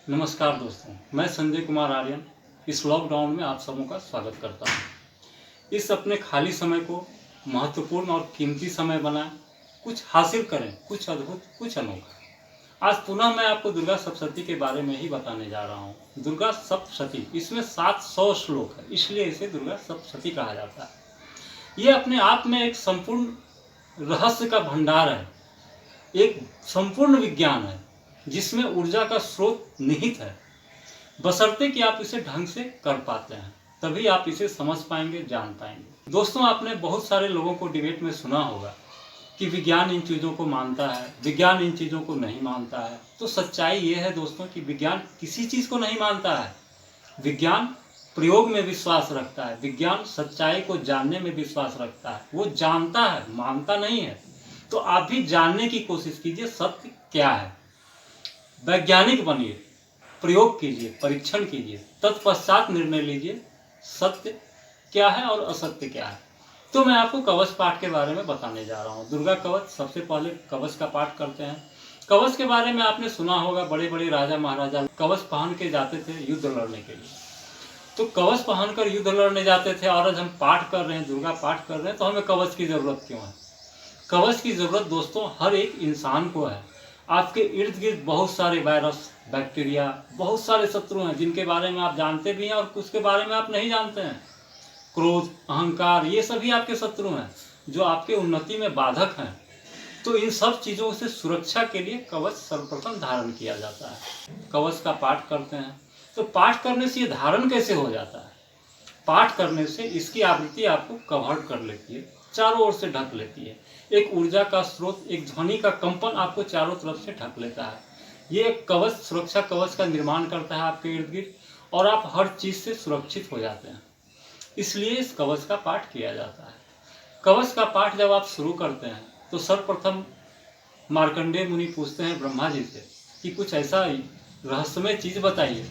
नमस्कार दोस्तों, मैं संजय कुमार आर्यन इस लॉकडाउन में आप सबों का स्वागत करता हूँ। इस अपने खाली समय को महत्वपूर्ण और कीमती समय बनाएं, कुछ हासिल करें, कुछ अद्भुत, कुछ अनोखा। आज पुनः मैं आपको दुर्गा सप्तशती के बारे में ही बताने जा रहा हूँ। दुर्गा सप्तशती, इसमें 700 श्लोक है, इसलिए इसे दुर्गा सप्तशती कहा जाता है। ये अपने आप में एक संपूर्ण रहस्य का भंडार है, एक संपूर्ण विज्ञान है जिसमें ऊर्जा का स्रोत निहित है, बशर्ते कि आप इसे ढंग से कर पाते हैं, तभी आप इसे समझ पाएंगे, जान पाएंगे। दोस्तों, आपने बहुत सारे लोगों को डिबेट में सुना होगा कि विज्ञान इन चीज़ों को मानता है, विज्ञान इन चीज़ों को नहीं मानता है। तो सच्चाई ये है दोस्तों कि विज्ञान किसी चीज़ को नहीं मानता है। विज्ञान प्रयोग में विश्वास रखता है, विज्ञान सच्चाई को जानने में विश्वास रखता है। वो जानता है, मानता नहीं है। तो आप भी जानने की कोशिश कीजिए, सत्य क्या है। वैज्ञानिक बनिए, प्रयोग कीजिए, परीक्षण कीजिए, तत्पश्चात निर्णय लीजिए सत्य क्या है और असत्य क्या है। तो मैं आपको कवच पाठ के बारे में बताने जा रहा हूँ। दुर्गा कवच, सबसे पहले कवच का पाठ करते हैं। कवच के बारे में आपने सुना होगा, बड़े बड़े राजा महाराजा कवच पहन के जाते थे युद्ध लड़ने के लिए। तो कवच पहनकर युद्ध लड़ने जाते थे, और आज हम पाठ कर रहे हैं, दुर्गा पाठ कर रहे हैं, तो हमें कवच की जरूरत क्यों है? कवच की जरूरत दोस्तों हर एक इंसान को है। आपके इर्द गिर्द बहुत सारे वायरस, बैक्टीरिया, बहुत सारे शत्रु हैं जिनके बारे में आप जानते भी हैं और कुछ के बारे में आप नहीं जानते हैं। क्रोध, अहंकार, ये सभी आपके शत्रु हैं जो आपके उन्नति में बाधक हैं। तो इन सब चीज़ों से सुरक्षा के लिए कवच सर्वप्रथम धारण किया जाता है। कवच का पाठ करते हैं। तो पाठ करने से ये धारण कैसे हो जाता है? पाठ करने से इसकी आवृत्ति आपको कवर कर लेती है, चारों ओर से ढक लेती है। एक ऊर्जा का स्रोत, एक ध्वनि का कंपन आपको चारों तरफ से ढक लेता है। ये एक कवच, सुरक्षा कवच का निर्माण करता है आपके इर्द गिर्द, और आप हर चीज से सुरक्षित हो जाते हैं। इसलिए इस कवच का पाठ किया जाता है। कवच का पाठ जब आप शुरू करते हैं तो सर्वप्रथम मार्कंडेय मुनि पूछते हैं ब्रह्मा जी से कि कुछ ऐसा रहस्यमय चीज बताइए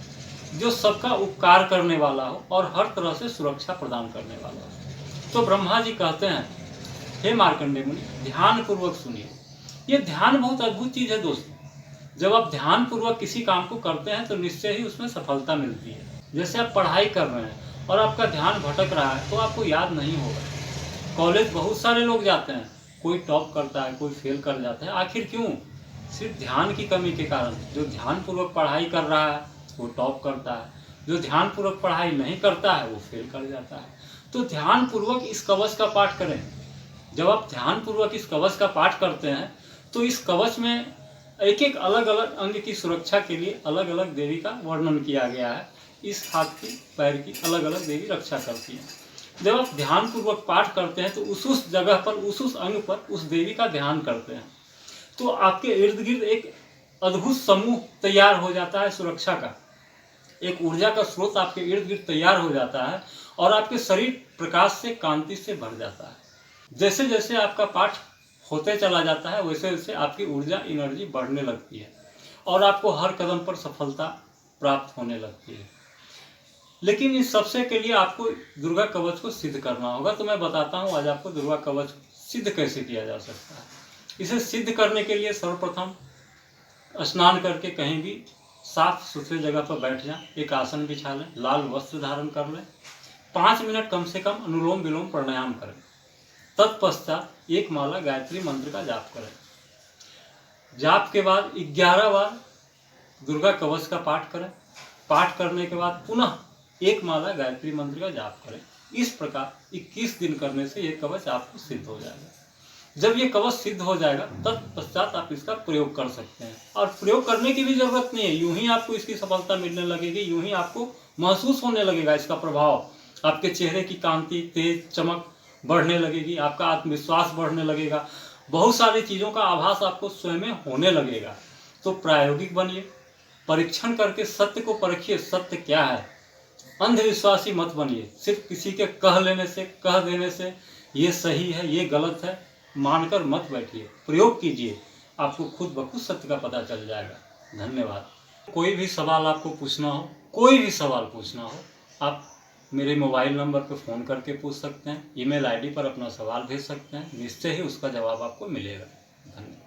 जो सबका उपकार करने वाला हो और हर तरह से सुरक्षा प्रदान करने वाला हो। तो ब्रह्मा जी कहते हैं, हे मार्कंडेय मुनि, ध्यान पूर्वक सुनिए। ये ध्यान बहुत अद्भुत चीज है दोस्तों। जब आप ध्यान पूर्वक किसी काम को करते हैं तो निश्चय ही उसमें सफलता मिलती है। जैसे आप पढ़ाई कर रहे हैं और आपका ध्यान भटक रहा है तो आपको याद नहीं होगा। कॉलेज बहुत सारे लोग जाते हैं, कोई टॉप करता है, कोई फेल कर जाता है। आखिर क्यों? सिर्फ ध्यान की कमी के कारण। जो ध्यान पूर्वक पढ़ाई कर रहा है वो टॉप करता है, जो ध्यान पूर्वक पढ़ाई नहीं करता है वो फेल कर जाता है। तो ध्यान पूर्वक इस कवच का पाठ करें। जब आप ध्यान पूर्वक इस कवच का पाठ करते हैं तो इस कवच में एक एक अलग अलग अंग की सुरक्षा के लिए अलग अलग देवी का वर्णन किया गया है। इस हाथ की, पैर की अलग अलग देवी रक्षा करती हैं। जब आप ध्यान पूर्वक पाठ करते हैं तो उस जगह पर, उस अंग पर उस देवी का ध्यान करते हैं, तो आपके इर्द गिर्द एक अद्भुत समूह तैयार हो जाता है सुरक्षा का। एक ऊर्जा का स्रोत आपके इर्द गिर्द तैयार हो जाता है और आपके शरीर प्रकाश से, कांति से भर जाता है। जैसे जैसे आपका पाठ होते चला जाता है वैसे वैसे आपकी ऊर्जा, एनर्जी बढ़ने लगती है और आपको हर कदम पर सफलता प्राप्त होने लगती है। लेकिन इस सबसे के लिए आपको दुर्गा कवच को सिद्ध करना होगा। तो मैं बताता हूँ आज आपको दुर्गा कवच सिद्ध कैसे किया जा सकता है। इसे सिद्ध करने के लिए सर्वप्रथम स्नान करके कहीं भी साफ सुथरे जगह पर बैठ जाएं, एक आसन बिछा लें, लाल वस्त्र धारण कर लें, 5 मिनट कम से कम अनुलोम विलोम प्राणायाम करें। तत्पश्चात एक माला गायत्री मंत्र का जाप करें। जाप के बाद 11 बार दुर्गा कवच का पाठ करें। पाठ करने के बाद पुनः एक माला गायत्री मंत्र का जाप करें। इस प्रकार 21 दिन करने से यह कवच आपको सिद्ध हो जाएगा। जब ये कवच सिद्ध हो जाएगा तत्पश्चात आप इसका प्रयोग कर सकते हैं। और प्रयोग करने की भी जरूरत नहीं है, यूं ही आपको इसकी सफलता मिलने लगेगी, यूं ही आपको महसूस होने लगेगा इसका प्रभाव। आपके चेहरे की कांति, तेज, चमक बढ़ने लगेगी, आपका आत्मविश्वास बढ़ने लगेगा, बहुत सारी चीज़ों का आभास आपको स्वयं में होने लगेगा। तो प्रायोगिक बनिए, परीक्षण करके सत्य को परखिए, सत्य क्या है। अंधविश्वासी मत बनिए। सिर्फ किसी के कह लेने से, कह देने से ये सही है, ये गलत है मानकर मत बैठिए। प्रयोग कीजिए, आपको खुद ब खुद सत्य का पता चल जाएगा। धन्यवाद। कोई भी सवाल आपको पूछना हो, कोई भी सवाल पूछना हो, आप मेरे मोबाइल नंबर पर फ़ोन करके पूछ सकते हैं, ईमेल आईडी पर अपना सवाल भेज सकते हैं। निश्चय ही उसका जवाब आपको मिलेगा। धन्यवाद।